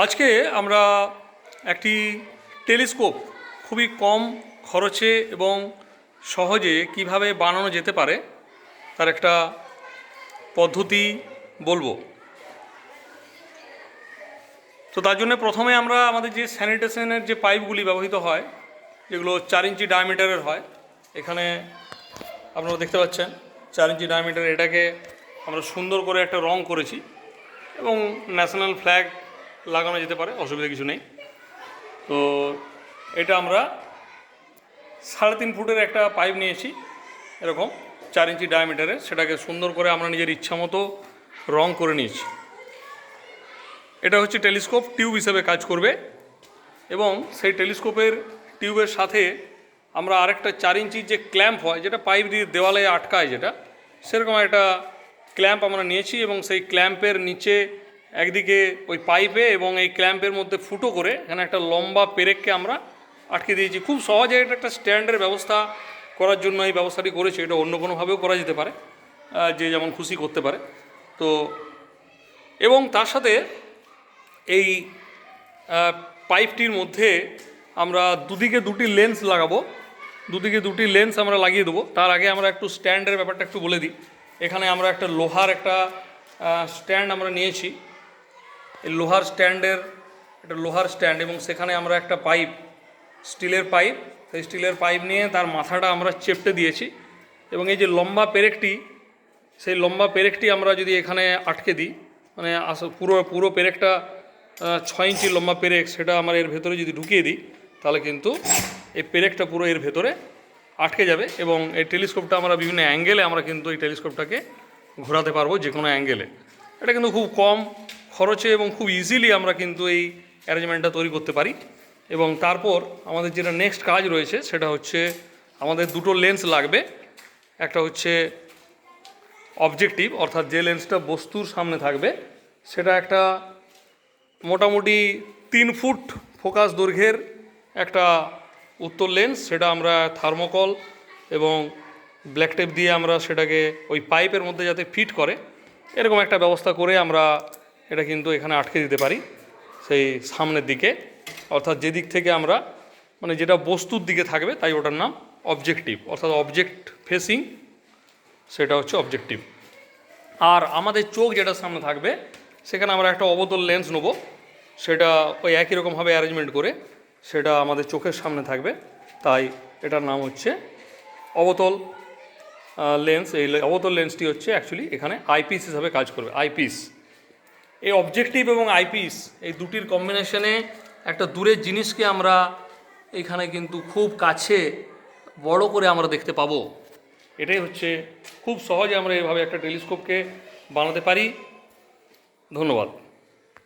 আজকে আমরা একটি টেলিস্কোপ খুবই কম খরচে এবং সহজে কিভাবে বানানো যেতে পারে তার একটা পদ্ধতি বলবো। তো তার জন্য প্রথমে আমরা আমাদের যে স্যানিটেশনের যে পাইপগুলি ব্যবহৃত হয়, যেগুলো 4 ইঞ্চি ডায়ামিটারের হয়, এখানে আপনারা দেখতে পাচ্ছেন 4 ইঞ্চি ডায়ামিটার, এটাকে আমরা সুন্দর করে একটা রং করেছি এবং ন্যাশনাল ফ্ল্যাগ লাগানো যেতে পারে, অসুবিধা কিছু নেই। তো এটা আমরা 3.5 ফুটের একটা পাইপ নিয়েছি, এরকম 4 ইঞ্চি ডায়ামিটারের, সেটাকে সুন্দর করে আমরা নিজের ইচ্ছা মতো রং করে নিয়েছি। এটা হচ্ছে টেলিস্কোপ টিউব হিসেবে কাজ করবে এবং সেই টেলিস্কোপের টিউবের সাথে আমরা আরেকটা 4 ইঞ্চির যে ক্ল্যাম্প হয়, যেটা পাইপ দিয়ে দেওয়ালে আটকায়, যেটা সেরকম একটা ক্ল্যাম্প আমরা নিয়েছি এবং সেই ক্ল্যাম্পের নিচে একদিকে ওই পাইপে এবং এই ক্ল্যাম্পের মধ্যে ফুটো করে এখানে একটা লম্বা পেরেককে আমরা আটকে দিয়েছি। খুব সহজে এটা একটা স্ট্যান্ডের ব্যবস্থা করার জন্য এই ব্যবস্থাটি করেছি। এটা অন্য কোনোভাবেও করা যেতে পারে, যে যেমন খুশি করতে পারে। তো এবং তার সাথে এই পাইপটির মধ্যে আমরা দুদিকে দুটি লেন্স লাগাবো, দুদিকে দুটি লেন্স আমরা লাগিয়ে দেবো। তার আগে আমরা একটু স্ট্যান্ডের ব্যাপারটা একটু বলে দিই। এখানে আমরা একটা লোহার একটা স্ট্যান্ড আমরা নিয়েছি, এই লোহার স্ট্যান্ডের একটা লোহার স্ট্যান্ড, এবং সেখানে আমরা একটা পাইপ, স্টিলের পাইপ, সেই স্টিলের পাইপ নিয়ে তার মাথাটা আমরা চেপটে দিয়েছি এবং এই যে লম্বা পেরেকটি, সেই লম্বা পেরেকটি আমরা যদি এখানে আটকে দিই, মানে পুরো পেরেকটা 6 ইঞ্চি লম্বা পেরেক, সেটা আমরা এর ভেতরে যদি ঢুকিয়ে দিই তাহলে কিন্তু এই পেরেকটা পুরো এর ভেতরে আটকে যাবে এবং এই টেলিস্কোপটা আমরা বিভিন্ন অ্যাঙ্গেলে আমরা কিন্তু এই টেলিস্কোপটাকে ঘোরাতে পারবো, যে কোনো অ্যাঙ্গেলে। এটা কিন্তু খুব কম খরচে এবং খুব ইজিলি আমরা কিন্তু এই অ্যারেঞ্জমেন্টটা তৈরি করতে পারি। এবং তারপর আমাদের যেটা নেক্সট কাজ রয়েছে সেটা হচ্ছে আমাদের দুটো লেন্স লাগবে। একটা হচ্ছে অবজেক্টিভ, অর্থাৎ যে লেন্সটা বস্তুর সামনে থাকবে, সেটা একটা মোটামুটি 3 ফুট ফোকাস দৈর্ঘ্যের একটা উত্তর লেন্স। সেটা আমরা থার্মোকল এবং ব্ল্যাক টেপ দিয়ে আমরা সেটাকে ওই পাইপের মধ্যে যাতে ফিট করে, এরকম একটা ব্যবস্থা করে আমরা এটা কিন্তু এখানে আটকে দিতে পারি সেই সামনের দিকে, অর্থাৎ যেদিক থেকে আমরা, মানে যেটা বস্তুর দিকে থাকবে, তাই ওটার নাম অবজেক্টিভ, অর্থাৎ অবজেক্ট ফেসিং, সেটা হচ্ছে অবজেক্টিভ। আর আমাদের চোখ যেটা সামনে থাকবে, সেখানে আমরা একটা অবতল লেন্স নেব, সেটা ওই একই রকমভাবে অ্যারেঞ্জমেন্ট করে সেটা আমাদের চোখের সামনে থাকবে, তাই এটার নাম হচ্ছে অবতল লেন্স। এই অবতল লেন্সটি হচ্ছে অ্যাকচুয়ালি এখানে আইপিস হিসাবে কাজ করবে, আইপিস। এই অবজেক্টিভ এবং আইপিস, এই দুটির কম্বিনেশনে একটা দূরের জিনিসকে আমরা এখানে কিন্তু খুব কাছে বড় করে আমরা দেখতে পাবো। এটাই হচ্ছে, খুব সহজে আমরা এভাবে একটা টেলিস্কোপকে বানাতে পারি। ধন্যবাদ।